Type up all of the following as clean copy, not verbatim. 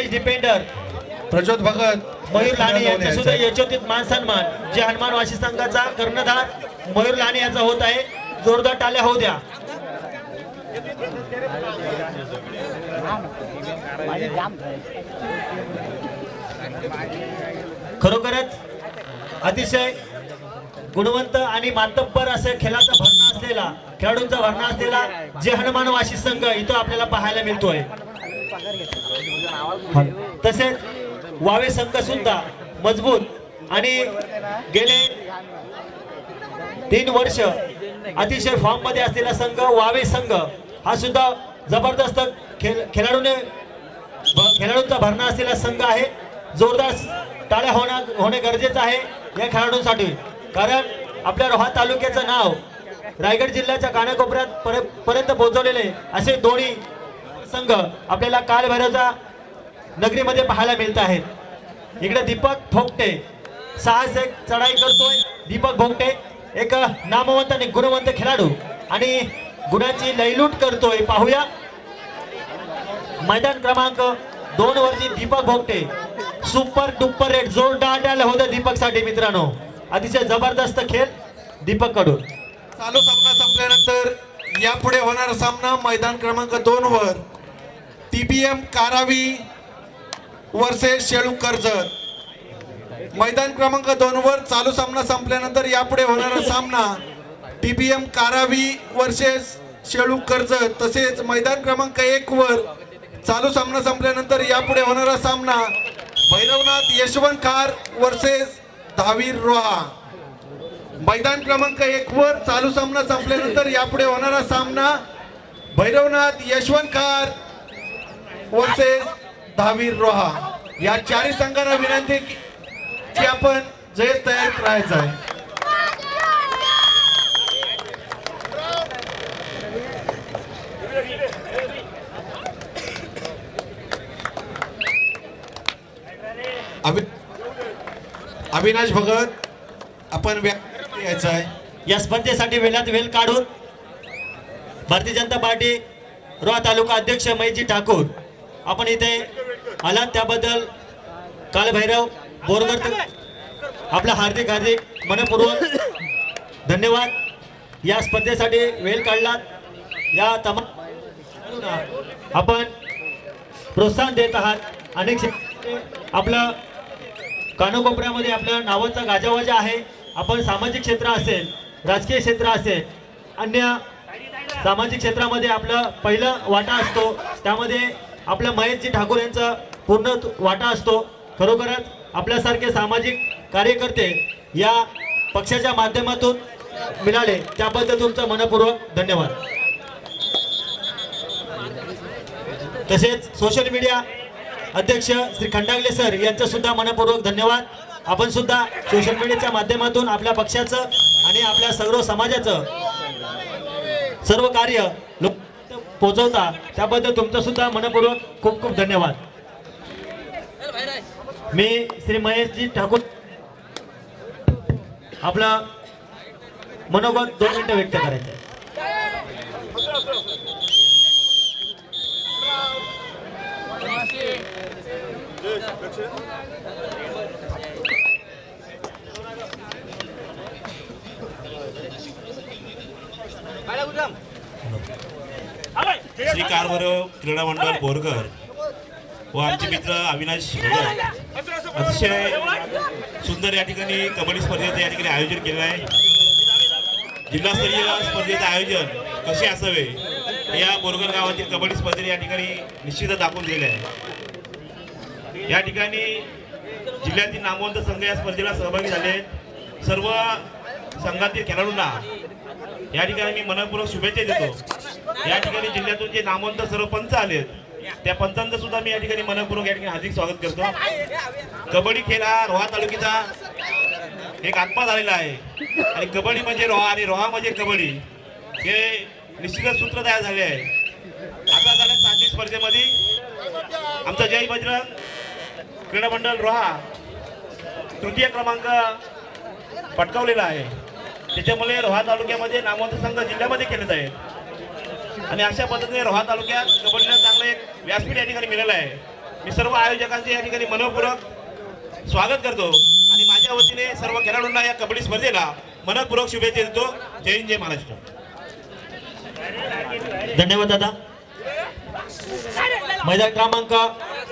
Mahesh defender, Prajyot Bhagat, Mayur लाणे यांचा सुद्धा यशोचित मान सन्मान जे हनुमान वाशी संघाचा कर्णधार मयूर लाणे यांचा होत आहे. जोरदार टाळ्या होऊ द्या. खरोखरच अतिशय गुणवंत आणि मातब्बर असे खेळाचा भरणा असलेला, खेळाडूंचा भरणा असलेला जे हनुमान वाशी संघ इथं आपल्याला पाहायला मिळतोय. तसेच वावे संघ सुद्धा मजबूत आणि गेले 3 वर्ष अतिशय फॉर्म मध्ये असलेला संघ वावे संघ हा सुद्धा जबरदस्त खेळाडूंचा भरणा असलेला संघ आहे. जोरदार टाळ्या होणे गरजेचं आहे या खेळाडूंसाठी, कारण आपल्या रोहा तालुक्याचं नाव रायगड जिल्ह्याच्या कानाकोपऱ्यात पर्यंत पोहोचवलेले असे दोन्ही संघ आपल्याला कालभैरवच्या नगरीमध्ये पाहायला मिळत आहेत. इकडे दीपक भोगटे साहस एक चढाई करतोय. दीपक भोगटे एक नामवंत आणि गुणवंत खेळाडू आणि गुणाची लयलूट करतोय. पाहूया मैदान क्रमांक 2 वरती दीपक भोगटे. सुपर डुपर रेट जोरदार टाळ्या होत्या दीपक साठी मित्रांनो. अतिशय जबरदस्त खेळ दीपक कडून. चालू सामना संपल्यानंतर यापुढे होणारा सामना मैदान क्रमांक 2 वर TBM कारावी वर्सेस शेळू कर्जत. मैदान क्रमांक 2 वर चालू सामना संपल्यानंतर यापुढे होणारा सामना TBM कारावी वर्सेस शेळू कर्जत. तसेच मैदान क्रमांक 1 वर चालू सामना संपल्यानंतर यापुढे होणारा सामना भैरवनाथ यशवंत खार वर्सेस धावीर रोहा. मैदान क्रमांक 1 वर चालू सामना संपल्यानंतर यापुढे होणारा सामना भैरवनाथ यशवंत खार वर्सेस धावीर रोहा. या चारही संघांना विनंती की आपण जय्यत तयारीत राहायचं आहे. अविनाश भगत आपण यायचं आहे. या स्पर्धेसाठी वेळात वेळ काढून भारतीय जनता पार्टी रोहा तालुका अध्यक्ष महेशजी ठाकूर आपण इथे आलात त्याबद्दल कालभैरव बोरगर आपला हार्दिक मनपूर्वक धन्यवाद. या स्पर्धेसाठी वेळ काढलात. या तमाम आपण प्रोत्साहन देत आहात. अनेक आपलं कानोकोपऱ्यामध्ये आपल्या नावाचा गाजावाजा आहे. आपण सामाजिक क्षेत्र असेल, राजकीय क्षेत्र असेल, अन्य सामाजिक क्षेत्रामध्ये आपलं पहिलं वाटा असतो. त्यामध्ये आपल्या महेशजी ठाकूर यांचा पूर्ण वाटा असतो. खरोखरच आपल्यासारखे सामाजिक कार्यकर्ते या पक्षाच्या माध्यमातून मिळाले त्याबद्दल तुमचा मनपूर्वक धन्यवाद. तसेच सोशल मीडिया अध्यक्ष श्री खंडागले सर यांचं सुद्धा मनपूर्वक धन्यवाद. आपण सुद्धा सोशल मीडियाच्या माध्यमातून आपल्या पक्षाचं आणि आपल्या सर्व समाजाचं सर्व कार्य लोक पोहोचवता त्याबद्दल तुमचं सुद्धा मनपूर्वक खूप खूप धन्यवाद. मी श्री महेशजी ठाकूर आपला मनोगत 2 मिनिटं व्यक्त करायचं आहे. श्री कारभैरव क्रीडा मंडळ बोरगर व आमचे मित्र अविनाश भगत अतिशय सुंदर या ठिकाणी कबड्डी स्पर्धेचं या ठिकाणी आयोजन केलं आहे. जिल्हास्तरीय स्पर्धेचं आयोजन कसे असावे या बोरगर गावातील कबड्डी स्पर्धेने या ठिकाणी निश्चितच दाखवून दिले आहे. या ठिकाणी जिल्ह्यातील नामवंत संघ या स्पर्धेला सहभागी झाले. सर्व संघातील खेळाडूंना या ठिकाणी मी मनपूर्वक शुभेच्छा देतो. या ठिकाणी जिल्ह्यातून जे नामवंत सर्व पंच आलेत त्या पंचांचं सुद्धा मी या ठिकाणी मनपूर्वक या ठिकाणी हार्दिक स्वागत करतो. कबड्डी खेळ हा रोहा तालुक्याचा एक आत्मा झालेला आहे आणि कबड्डी म्हणजे रोहा आणि रोहा म्हणजे कबड्डी हे निश्चितच सूत्र तयार झाले आहे. आता झाल्या सांगली स्पर्धेमध्ये आमचा जय बजरंग क्रीडा मंडळ रोहा तृतीय क्रमांक पटकावलेला आहे. त्याच्यामुळे रोहा तालुक्यामध्ये नामवंत संघ जिल्ह्यामध्ये केलेत आहेत आणि अशा पद्धतीने रोहा तालुक्यात कबड्डीला चांगलं एक व्यासपीठ या ठिकाणी मिळालं आहे. मी सर्व आयोजकांचे या ठिकाणी मनपूर्वक स्वागत करतो आणि माझ्या वतीने सर्व खेळाडूंना या कबड्डी स्पर्धेला मनपूर्वक शुभेच्छा देतो. जय हिंद, जय महाराष्ट्र. धन्यवाद दादा. मैदान क्रमांक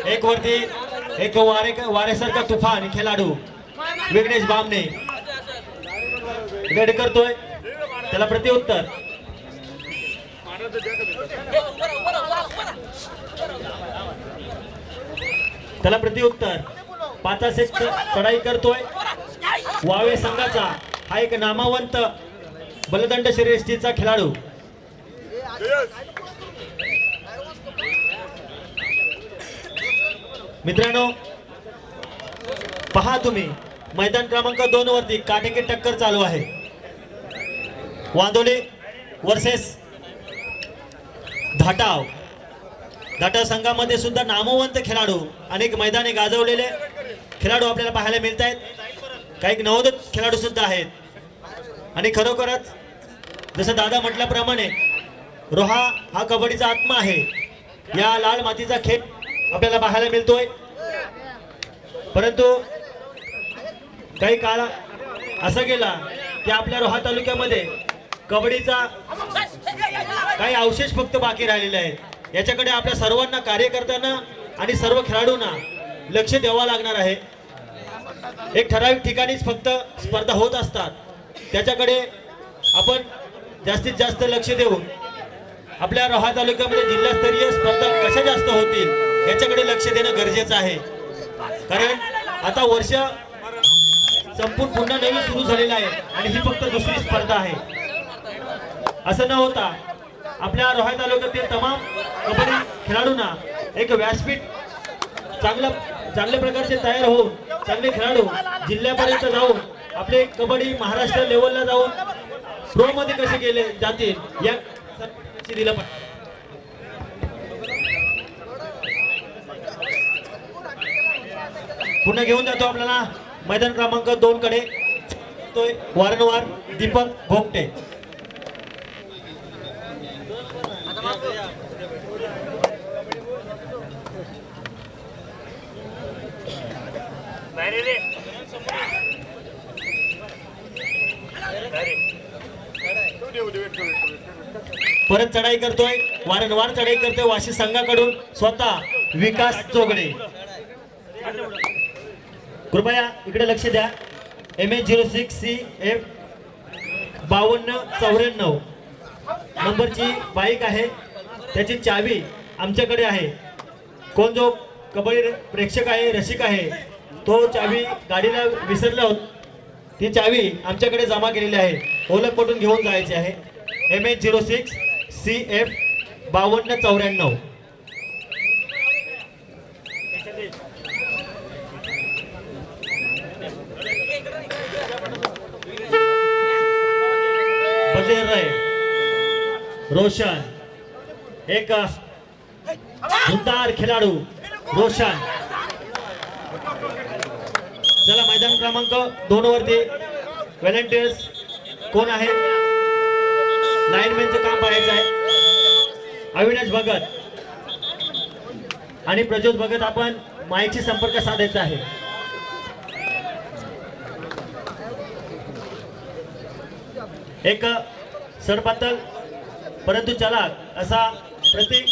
1 वरती एक वारेसारखा तुफान खेळाडू विघ्नेश बामणे रेड करतोय, त्याला प्रत्युत्तर. त्याला प्रत्युत्तर 5 सेट चढाई करतोय. वावे संघाचा हा एक नामवंत बलदंड श्रेष्ठीचा खेळाडू. मित्रांनो पहा तुम्ही, मैदान क्रमांक 2 वरती काटेकी टक्कर चालू आहे. वांदोली वर्सेस धाटाव. धाटाव संघामध्ये सुद्धा नामवंत खेळाडू, अनेक मैदाने गाजवलेले खेळाडू आपल्याला पाहायला मिळत आहेत. काही नवोदित खेळाडू सुद्धा आहेत. आणि खरोखरच जसं दादा म्हटल्याप्रमाणे रोहा हा कबड्डीचा आत्मा आहे. या लाल मातीचा खेळ आपल्याला पाहायला मिळतोय. परंतु काही काळ असं गेला की आपल्या रोहा तालुक्यामध्ये कबड्डीचा काही अवशेष फक्त बाकी राहिलेले आहेत. याच्याकडे आपल्या सर्वांना, कार्यकर्त्यांना आणि सर्व खेळाडूंना लक्ष द्यावं लागणार आहे. एक ठराविक ठिकाणीच फक्त स्पर्धा होत असतात, त्याच्याकडे आपण जास्तीत जास्त लक्ष देऊन आपल्या रोहा तालुक्यामध्ये जिल्हास्तरीय स्पर्धा कशा जास्त होतील याच्याकडे लक्ष देणं गरजेचं आहे. कारण आता वर्ष संपूर्ण पुन्हा नवीन सुरू झालेलं आहे आणि ही फक्त दुसरी स्पर्धा आहे. असं न होता आपल्या रोहा तालुक्यातील तमाम कबड्डी खेळाडूंना एक व्यासपीठ चांगल्या प्रकारचे तयार होऊन चांगले खेळाडू जिल्ह्यापर्यंत जाऊन आपले कबड्डी महाराष्ट्र लेवलला जाऊन प्रो मध्ये कसे गेले जातील या लक्ष दिलं पाहिजे. पुन्हा घेऊन जातो आपल्याला मैदान क्रमांक 2 कडे. तो वारंवार दीपक भोगटे. परत चढाई करतोय, वारंवार चढाई करतोय वाशी संघाकडून स्वतः विकास चोगडे. कृपया इकडे लक्ष द्या. MH06CF 5294 नंबरची बाईक आहे. त्याची चावी आमच्याकडे आहे. कोण जो कबड्डी प्रेक्षक आहे, रसिक आहे, तो चावी गाडीला विसरला होता, ती चावी आमच्याकडे जमा केलेली आहे. ओळख पटून घेऊन जायची आहे. MH06CF 5294. बजेर रे रोशन, एक हुंदार खेळाडू रोशन. चला मैदान क्रमांक 2 वरती व्हॉलंटियर्स कोण आहे, लाईनमॅनचं काम पाहायचं आहे. अविनाश भगत आणि प्रज्योत भगत आपण माईची संपर्क साधायचा आहे. एक सडपातळ परंतु चालाक असा प्रतीक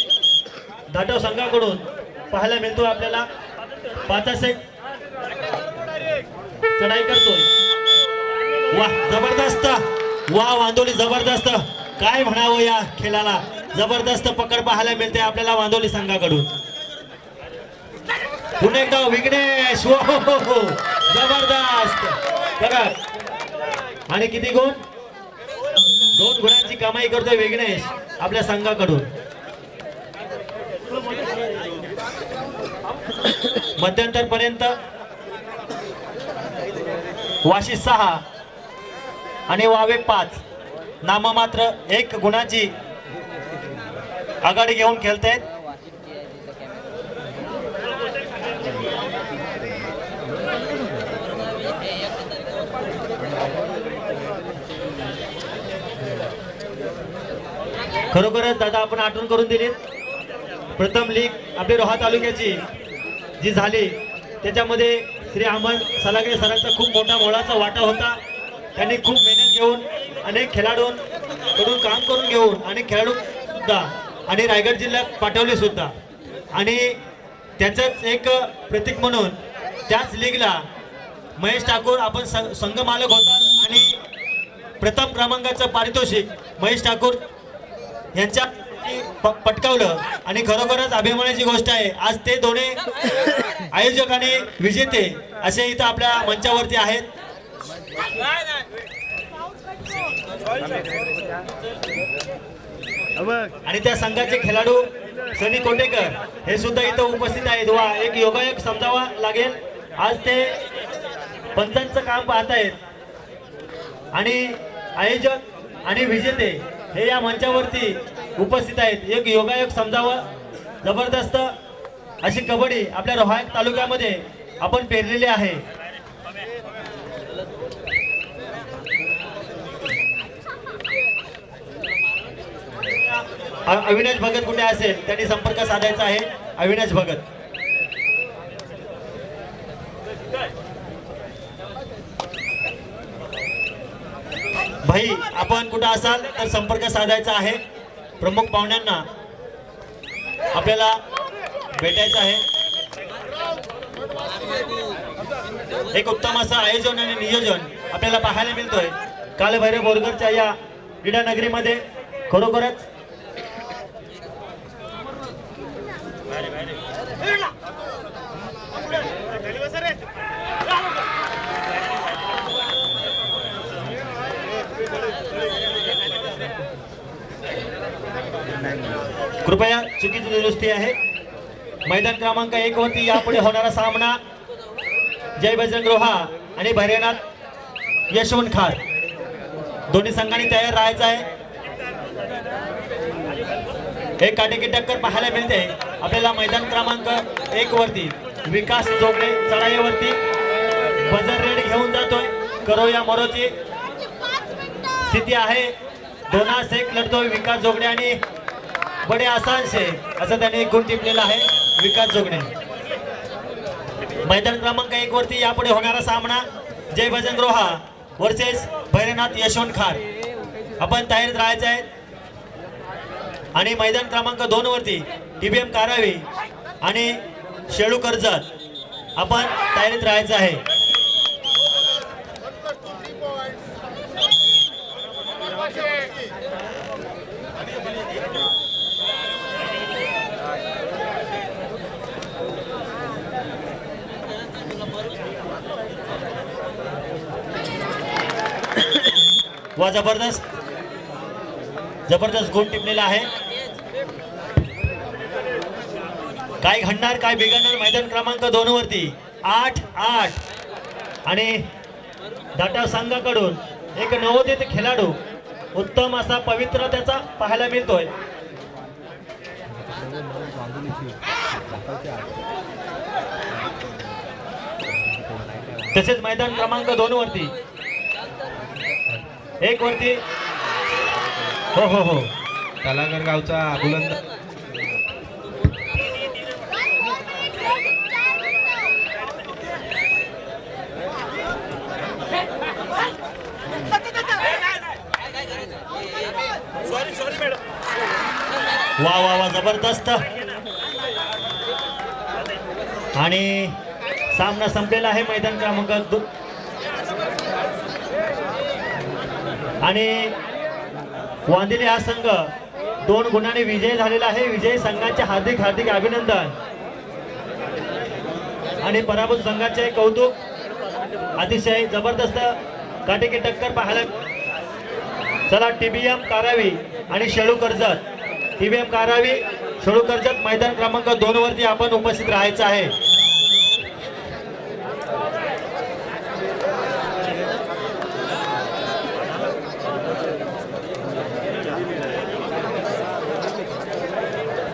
धाटाव संघाकडून पाहायला मिळतो आपल्याला. 5 सेट चढाई करतोय. वाह, जबरदस्त. वाह वांदोली, जबरदस्त. काय म्हणावं या खेळाला, जबरदस्त पकड पाहायला मिळते आपल्याला वांदोली संघाकडून. पुन्हा एकदा विघ्नेश, हो जबरदस्त परत. आणि किती गुण? 2 गुणांची कमाई करतोय विघ्नेश आपल्या संघाकडून. मध्यंतर पर्यंत वाशी 6 आणि वावे 5 नाममात्र 1 गुणाची आघाडी घेऊन खेळतायत. खरोखरच दादा आपण आठवण करून दिली. प्रथम लीग आपली रोहा तालुक्याची जी झाली त्याच्यामध्ये श्री अहमद सलागे सरांचा खूप मोठा मोलाचा वाटा होता. त्यांनी खूप मेहनत घेऊन अनेक खेळाडूंकडून काम करून घेऊन अनेक खेळाडू सुद्धा आणि रायगड जिल्ह्यात पाठवले सुद्धा. आणि त्याचंच एक प्रतीक म्हणून त्याच लीगला महेश ठाकूर आपण संघ मालक होतात आणि प्रथम क्रमांकाचं पारितोषिक महेश ठाकूर यांच्या पटकावलं. आणि खरोखरच अभिमानाची गोष्ट आहे. आज ते दोन्ही आयोजक आणि विजेते असे इथं आपल्या मंचावरती आहेत. आणि त्या संघाचे खेळाडू सनी कोटेकर हे सुद्धा इथं उपस्थित आहेत. वा एक योगायोग समजावा लागेल. आज ते पंचांचं काम पाहत आहेत आणि आयोजक आणि विजेते हे या मंचावरती उपस्थित आहेत. एक योगायोग समजावं. जबरदस्त अशी कबड्डी आपल्या रोहाक तालुक्यामध्ये आपण पेरलेली आहे. अविनाश भगत कुठे असेल त्यांनी संपर्क साधायचा आहे. अविनाश भगत भाई आपण कुठं असाल तर संपर्क साधायचा आहे. प्रमुख पाहुण्यांना आपल्याला भेटायचं आहे. एक उत्तम असं आयोजन आणि नियोजन आपल्याला पाहायला मिळतोय कालभैरव बोरगरच्या या क्रीडा नगरीमध्ये. खरोखरच कृपया चुकीची दुरुस्ती आहे. मैदान क्रमांक 1 वरती यापुढे होणारा सामना जय बजरंग रोहा आणि भैरवनाथ यशवंत खार दोन्ही संघांनी तयार राहायचं आहे. एक काटेकी टक्कर पाहायला मिळते आपल्याला मैदान क्रमांक 1 वरती. विकास जोगळे चढाईवरती बजर रेड घेऊन जातोय. करोया मोरोची स्थिती आहे. 2-1 लढतोय विकास जोगडे आणि बडे आसान से असं त्याने एक गुण टिपलेला आहे विकास जोगडे. मैदान क्रमांक 1 वरती यापुढे होणारा सामना जय बजरंग रोहा वर्सेस भैरवनाथ यशवंत खार. आपण तयारीत राहायचं आहे. आणि मैदान क्रमांक 2 वरती टीबीएम कारावी आणि शेळू कर्जत आपण तयारीत राहायचं आहे. वा जबरदस्त गुण टिपलेला आहे. काय घडणार काय बिघडणार मैदान क्रमांक 2 वरती 8-8 आणि दाटा संघाकडून एक नवोदित खेळाडू उत्तम असा पवित्र त्याचा पाहायला मिळतोय. तसेच मैदान क्रमांक 2 वरती 1 वरती हो तलागर गावचा बुलंद वा वा वा जबरदस्त. आणि सामना संपलेला आहे मैदान क्रमांक 2 आणि वांदिले हा संघ 2 गुणांनी विजय झालेला आहे. विजय संघाचे हार्दिक हार्दिक अभिनंदन आणि पराभूत संघाचे कौतुक. अतिशय जबरदस्त काटेकी टक्कर पाहायला. चला टीबीएम कारावी आणि शेळू कर्जत. टीबीएम कारावी शेळू कर्जत मैदान क्रमांक 2 वरती आपण उपस्थित राहायचं आहे.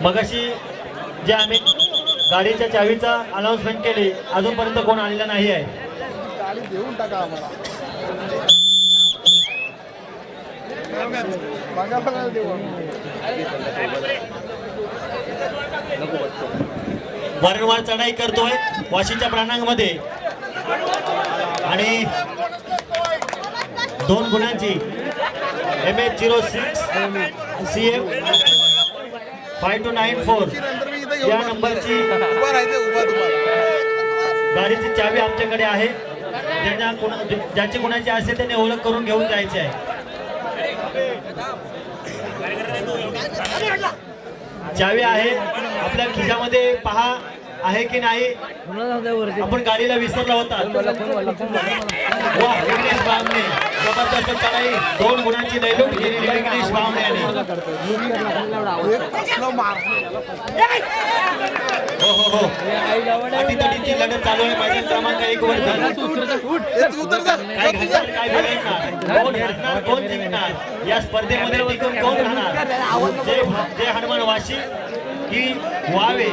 मगाशी जे आम्ही गाडीच्या चावीचा अनाउन्समेंट केली अजूनपर्यंत कोण आलेला नाही आहे. वारंवार चढाई करतोय वाशीच्या प्रांगणामध्ये आणि 2 गुणांची MH06 CF 5294 या नंबरची गाडीची चावी आमच्याकडे आहे. ज्याची कुणाची असेल त्याने ओळख करून घेऊन जायचे आहे. चावी आहे आपल्या खिशामध्ये पहा आहे की नाही. आपण गाडीला विसरला होता. वा विघ्नेश बामणे जबरदस्त चढाई 2 गुणांची लयलूट केलेली विघ्नेश बामणे यांनी. हो हो हो अटीतटीची लढत चालू आहे. मैदान क्रमांक 1 वर काय घडणार काय बिघडणार कोण हरणार कोण जिंकणार या स्पर्धेमध्ये टिकून कोण राहणार. जय हनुमान वाशी की वावे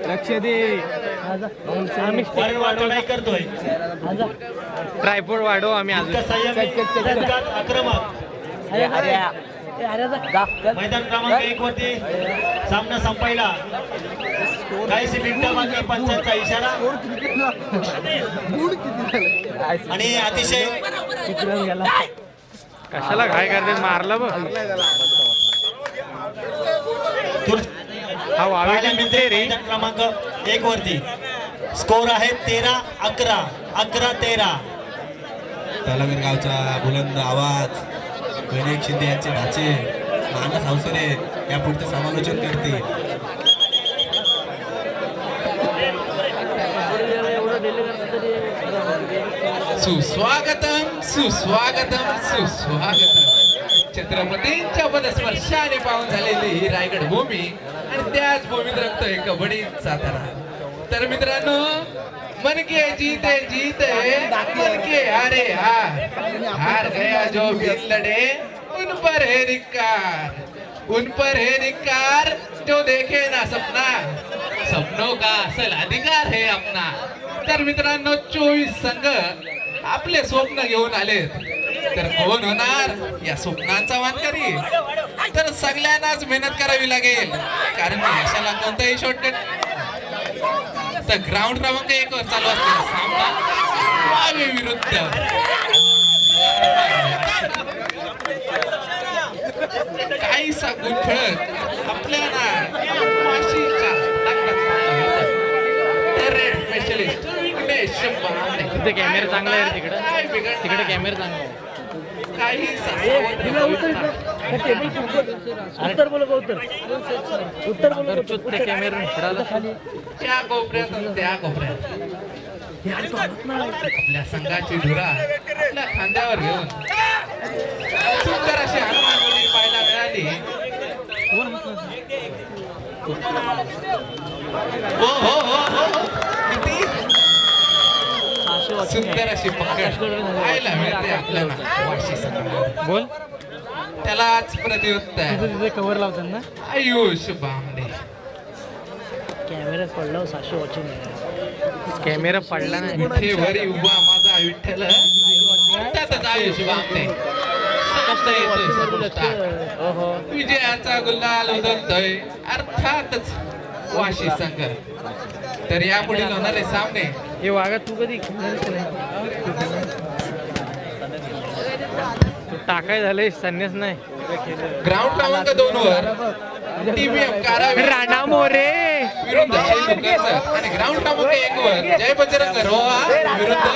लक्ष दे वारंवार चढाई करतोय. ट्रायपॉड वाढव आम्ही इतका संयमी तितकाच आक्रमक. मैदान क्रमांक 1 वरती सामना संपायला काहीशी मिनिटं बाकी. पंचांचा इशारा आणि अतिशय कशाला घाय करते मारला बघ. हा वावे मैदान क्रमांक 1 वरती स्कोर आहे 13-11 11-13. तलागर गावचा बुलंद आवाज विनायक शिंदे यांचे भाचे मानस अवसरे या पुढचं समालोचन करते. सुस्वागतम सुस्वागतम सुस्वागतम. छत्रपतींच्या पदस्पर्शाने पाहून झालेली ही रायगड भूमी आणि त्याच भूमीत रंगतोय कबड्डी सातारा. तर मित्रांनो मन के जीते जीते मन के हारे हार गया जो भी लड़े उन पर है धिक्कार जो देखे ना सपना सपनों का असल अधिकार है अपना. तर मित्रांनो 24 संघ आपले स्वप्न घेऊन आलेत. तर कोण होणार या स्वप्नांचा मानकरी. तर सगळ्यांनाच मेहनत करावी लागेल कारण यशाला कोणताही शॉर्टकट. तर ग्राउंड क्रमांक 1 वर चालू असलेला सामना वावे विरुद्ध काही सांगून खेळत आपल्याला वाशीच्या रेड स्पेशलिस्ट तिथे कॅमेरा चांगला आहे तिकडे कॅमेरा चांगला आहे. काही कॅमेरा त्या कोपऱ्यात त्या कोपऱ्यात आपल्या संघाची धुरा आपल्या खांद्यावर घेऊन सुंदर अशी हनुमानवाडी पाहायला मिळाली. हो हो हो हो किती सुंदर अशी पकड पाहायला मिळते आपल्याला वाशी संघाला. बोल त्यालाच प्रत्युत्तर तिथे कव्हर लावतात ना. आयुष बामणे. कॅमेरा पडला 600 वॉचिंग. कॅमेरा पडला नाही. इथे वरी उभा माझा विठ्ठल त्यातच आयुष बामणे. शांत येतोय सर्वोच्च. विजयाचा गुलाल उधळतोय अर्थातच वाशी संघ. तर यापुढील होणारे सामने हे वागा तू कधी तू टाकाय झालंय संन्यास नाही. ग्राउंड क्रमांक 2 वर TBM कारावी राणा मोरे विरुद्ध शेलू कर्जत आणि ग्राउंड क्रमांक 1 वर जय बजरंग रोहा विरुद्ध